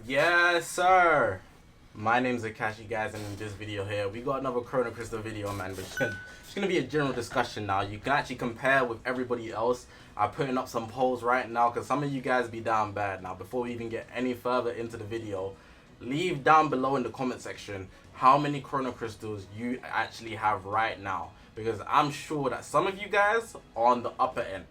Yes, sir. My name's Zakashi, guys, and in this video here, we got another Chrono Crystal video, man. But it's gonna be a general discussion now. You can actually compare with everybody else. I'm putting up some polls right now because some of you guys be down bad. Now, before we even get any further into the video, leave down below in the comment section how many Chrono Crystals you actually have right now, because I'm sure that some of you guys are on the upper end,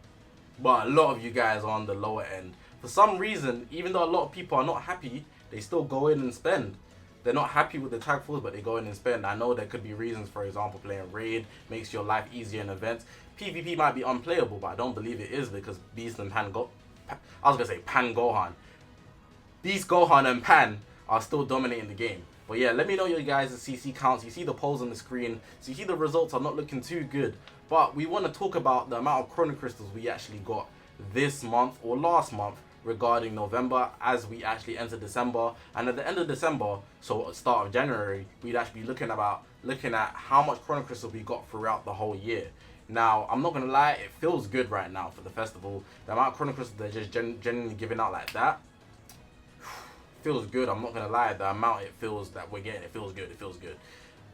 but a lot of you guys are on the lower end. For some reason, even though a lot of people are not happy, they still go in and spend. They're not happy with the tag falls, but they go in and spend. I know there could be reasons. For example, playing raid makes your life easier in events. PvP might be unplayable, but I don't believe it is, because Beast and Pan Gohan. Beast, Gohan, and Pan are still dominating the game. But yeah, let me know your guys' CC counts. You see the polls on the screen, so you see the results are not looking too good. But we want to talk about the amount of Chrono Crystals we actually got this month or last month regarding November, as we actually enter December. And at the end of December, so at start of January, we'd actually be looking at how much Chrono Crystals we got throughout the whole year. Now, I'm not gonna lie, it feels good right now for the festival. The amount of Chrono Crystals they're just genuinely giving out like that feels good. I'm not gonna lie, the amount it feels that we're getting, it feels good.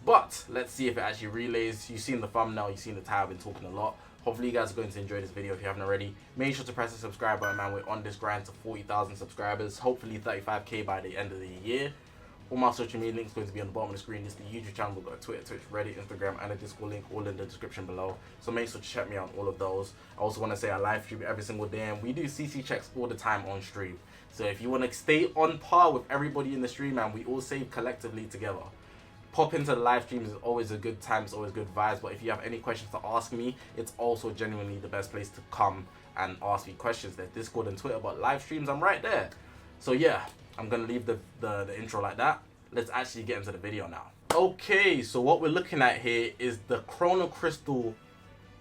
But let's see if it actually relays. You've seen the thumbnail, you've seen the title, I've been talking a lot. Hopefully you guys are going to enjoy this video. If you haven't already, make sure to press the subscribe button, man. We're on this grind to 40,000 subscribers, hopefully 35k by the end of the year. All my social media links going to be on the bottom of the screen. This is the YouTube channel. We've got a Twitter, Twitch, Reddit, Instagram, and a Discord link all in the description below. So make sure to check me out on all of those. I also want to say I live stream every single day, and we do CC checks all the time on stream. So if you want to stay on par with everybody in the stream, man, we all save collectively together. Pop into the live streams is always a good time, it's always good vibes. But if you have any questions to ask me, it's also genuinely the best place to come and ask me questions. There's Discord and Twitter, but live streams, I'm right there. So yeah, I'm gonna leave the intro like that. Let's actually get into the video now. Okay, so what we're looking at here is the Chrono Crystal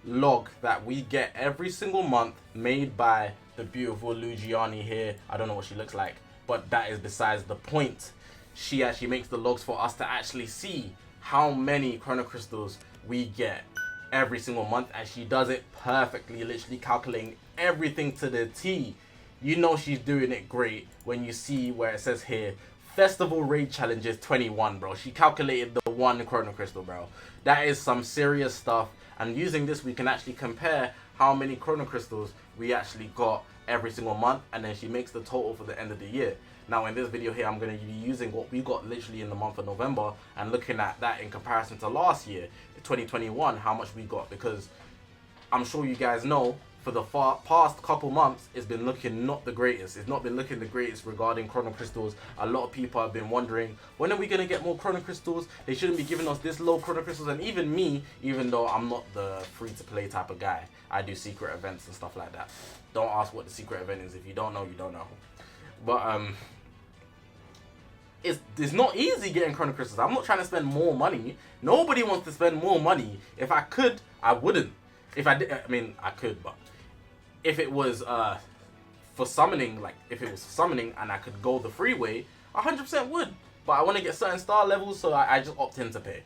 log that we get every single month, made by the beautiful Lugiani here. I don't know what she looks like, but that is besides the point. She actually makes the logs for us to actually see how many Chrono Crystals we get every single month, and she does it perfectly, literally calculating everything to the T. You know she's doing it great when you see where it says here, Festival Raid Challenges 21, bro. She calculated the one Chrono Crystal, bro. That is some serious stuff, and using this we can actually compare how many Chrono Crystals we actually got every single month, and then she makes the total for the end of the year. Now in this video here, I'm going to be using what we got literally in the month of November and looking at that in comparison to last year, 2021, how much we got, because I'm sure you guys know for the past couple months, it's been looking not the greatest. It's not been looking the greatest regarding Chrono Crystals. A lot of people have been wondering, when are we going to get more Chrono Crystals? They shouldn't be giving us this low Chrono Crystals. And even me, even though I'm not the free-to-play type of guy, I do secret events and stuff like that. Don't ask what the secret event is. If you don't know, you don't know. But it's not easy getting Chrono Crystals. I'm not trying to spend more money. Nobody wants to spend more money. If I could, I wouldn't. If I did, I mean, I could, but if it was for summoning, like if it was summoning and I could go the free way, 100% would. But I want to get certain star levels, so I just opt in to pay.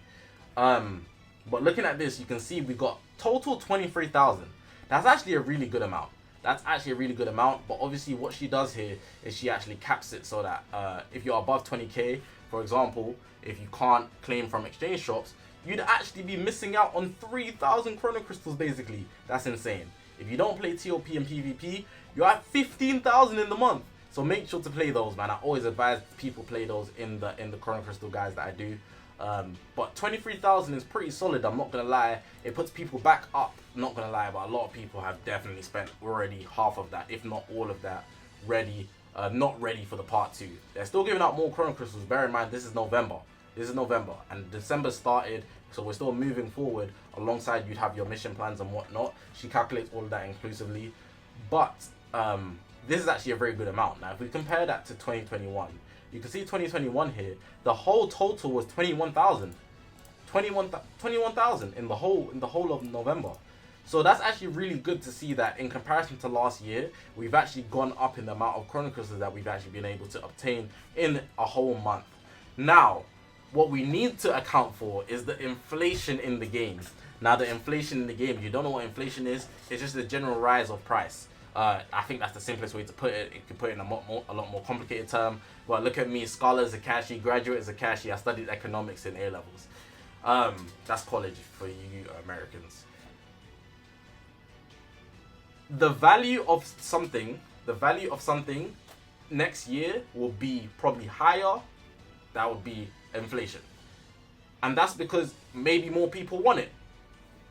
But looking at this, you can see we got total 23,000. That's actually a really good amount. That's actually a really good amount, but obviously what she does here is she actually caps it so that if you're above 20k, for example, if you can't claim from exchange shops, you'd actually be missing out on 3,000 Chrono Crystals basically. That's insane. If you don't play TOP and PvP, you're at 15,000 in the month. So make sure to play those, man. I always advise people play those in the Chrono Crystal guides that I do. But 23,000 is pretty solid, I'm not gonna lie. It puts people back up, not gonna lie, but a lot of people have definitely spent already half of that, if not all of that, not ready for the part 2. They're still giving out more Chrono Crystals. Bear in mind, this is November. And December started, so we're still moving forward. Alongside, you'd have your mission plans and whatnot. She calculates all of that inclusively. But this is actually a very good amount. Now, if we compare that to 2021, you can see 2021 here, the whole total was 21,000. 21,000 in the whole of November. So that's actually really good to see that in comparison to last year, we've actually gone up in the amount of Chrono Crystals that we've actually been able to obtain in a whole month. Now, what we need to account for is the inflation in the game. Now, the inflation in the game, if you don't know what inflation is, it's just the general rise of price. I think that's the simplest way to put it. It could put it in a lot more complicated term. But look at me, scholar Zakashi, graduate Zakashi. I studied economics in A levels. That's college for you Americans. The value of something next year will be probably higher. That would be inflation. And that's because maybe more people want it.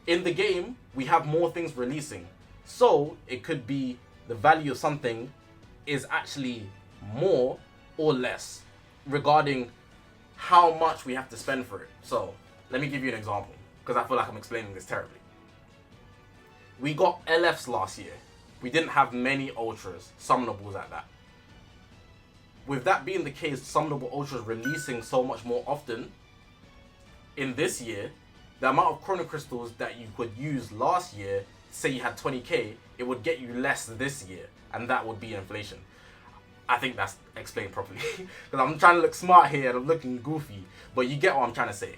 In the game, we have more things releasing. So it could be the value of something is actually more or less regarding how much we have to spend for it. So let me give you an example, because I feel like I'm explaining this terribly. We got LFs last year. We didn't have many ultras, summonables at that. With that being the case, summonable ultras releasing so much more often, in this year, the amount of chrono crystals that you could use last year, say you had 20k, it would get you less this year, and that would be inflation. I think that's explained properly, because I'm trying to look smart here and I'm looking goofy, but you get what I'm trying to say.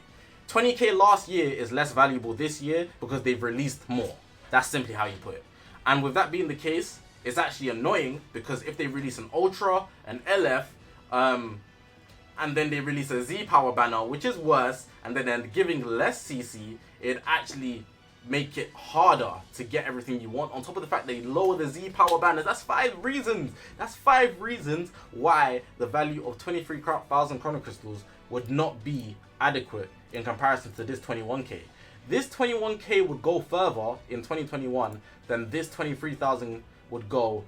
20k last year is less valuable this year because they've released more. That's simply how you put it. And with that being the case, it's actually annoying, because if they release an Ultra, an LF, and then they release a Z power banner, which is worse, and then they're giving less CC, it actually make it harder to get everything you want. On top of the fact they lower the Z power banners, that's 5 reasons. That's 5 reasons why the value of 23,000 chrono crystals would not be adequate in comparison to this 21k. This 21k would go further in 2021 than this 23,000 would go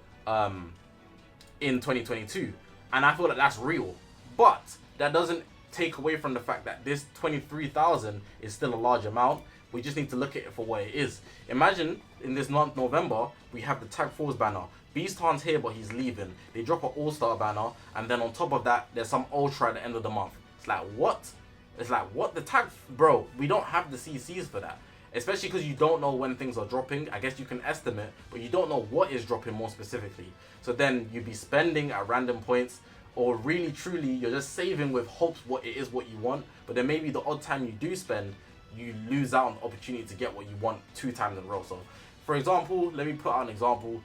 in 2022, and I feel like that's real. But that doesn't take away from the fact that this 23,000 is still a large amount. We just need to look at it for what it is. Imagine in this month, November, we have the Tag Force banner. Beast Han's here, but he's leaving. They drop an All-Star banner, and then on top of that, there's some Ultra at the end of the month. It's like, what? It's like, what? The tag, bro, we don't have the CCs for that. Especially because you don't know when things are dropping. I guess you can estimate, but you don't know what is dropping more specifically. So then you'd be spending at random points, or really truly you're just saving with hopes what it is what you want, but then maybe the odd time you do spend, you lose out on the opportunity to get what you want 2 times in a row. So for example, let me put out an example.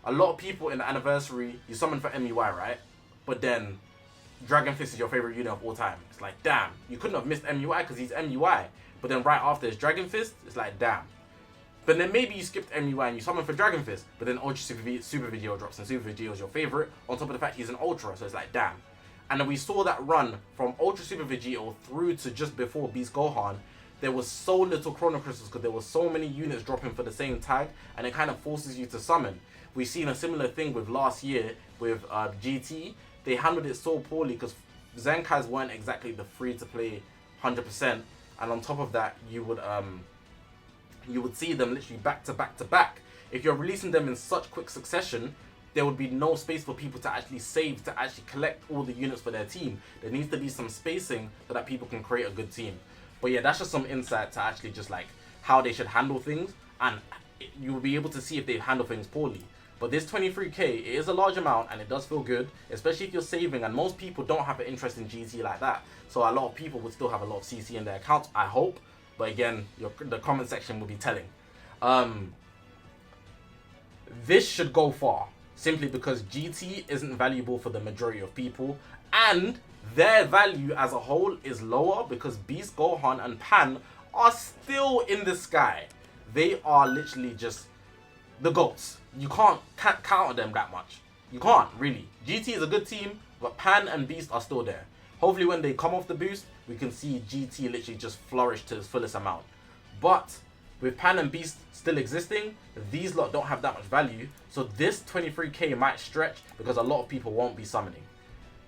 A lot of people in the anniversary, you summon for MUI, right? But then Dragon Fist is your favorite unit of all time. It's like, damn, you couldn't have missed MUI because he's MUI. But then right after is Dragon Fist, it's like, damn. But then maybe you skipped MUI and you summon for Dragon Fist, but then Ultra Super Video drops, and Super Video is your favorite, on top of the fact he's an Ultra, so it's like, damn. And then we saw that run from Ultra Super Vegito through to just before Beast Gohan. There was so little Chrono Crystals because there were so many units dropping for the same tag, and it kind of forces you to summon. We've seen a similar thing with last year with GT. They handled it so poorly because Zenkais weren't exactly the free-to-play 100%, and on top of that, you would see them literally back to back to back. If you're releasing them in such quick succession, there would be no space for people to actually save, to actually collect all the units for their team. There needs to be some spacing so that people can create a good team. But yeah, that's just some insight to actually just like how they should handle things, and you'll be able to see if they handle things poorly. But this 23k, it is a large amount and it does feel good, especially if you're saving, and most people don't have an interest in GT like that. So a lot of people would still have a lot of CC in their accounts, I hope. But again, the comment section will be telling. This should go far, simply because GT isn't valuable for the majority of people, and their value as a whole is lower because Beast, Gohan, and Pan are still in the sky. They are literally just the GOATs. You can't counter them that much. You can't, really. GT is a good team, but Pan and Beast are still there. Hopefully when they come off the boost, we can see GT literally just flourish to its fullest amount. But with Pan and Beast still existing, these lot don't have that much value. So this 23k might stretch because a lot of people won't be summoning.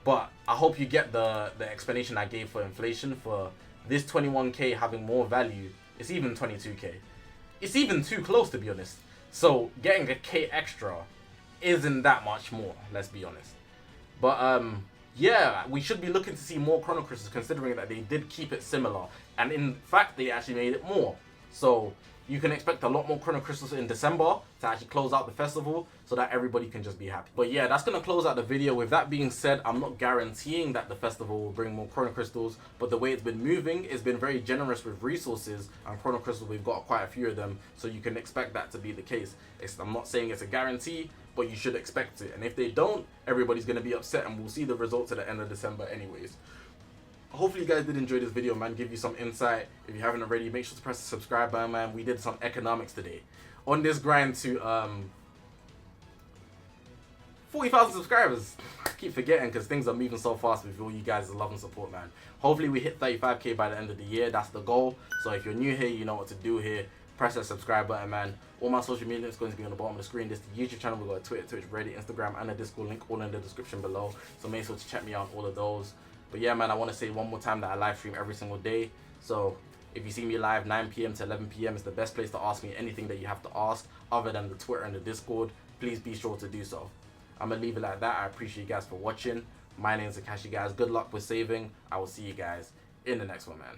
But I hope you get the explanation I gave for inflation. For this 21k having more value, it's even 22k. It's even too close, to be honest. So getting a K extra isn't that much more, let's be honest. But yeah, we should be looking to see more Chrono Crystals, considering that they did keep it similar, and in fact they actually made it more. So you can expect a lot more Chrono Crystals in December to actually close out the festival so that everybody can just be happy. But yeah, that's going to close out the video. With that being said, I'm not guaranteeing that the festival will bring more Chrono Crystals, but the way it's been moving, it's been very generous with resources, and Chrono Crystals, we've got quite a few of them, so you can expect that to be the case. I'm not saying it's a guarantee, but you should expect it. And if they don't, everybody's going to be upset, and we'll see the results at the end of December anyways. Hopefully you guys did enjoy this video, man. Give you some insight. If you haven't already, make sure to press the subscribe button, man. We did some economics today on this grind to 40,000 subscribers. I keep forgetting because things are moving so fast with all you guys' love and support, man. Hopefully we hit 35k by the end of the year. That's the goal. So if you're new here, you know what to do here. Press that subscribe button, man. All my social media is going to be on the bottom of the screen. This is the YouTube channel. We've got a Twitter, Twitch, Reddit, Instagram, and a Discord link all in the description below. So make sure to check me out on all of those. But yeah, man, I want to say one more time that I live stream every single day. So if you see me live 9 p.m. to 11 p.m, it's the best place to ask me anything that you have to ask other than the Twitter and the Discord. Please be sure to do so. I'm going to leave it like that. I appreciate you guys for watching. My name is Zakashi, guys. Good luck with saving. I will see you guys in the next one, man.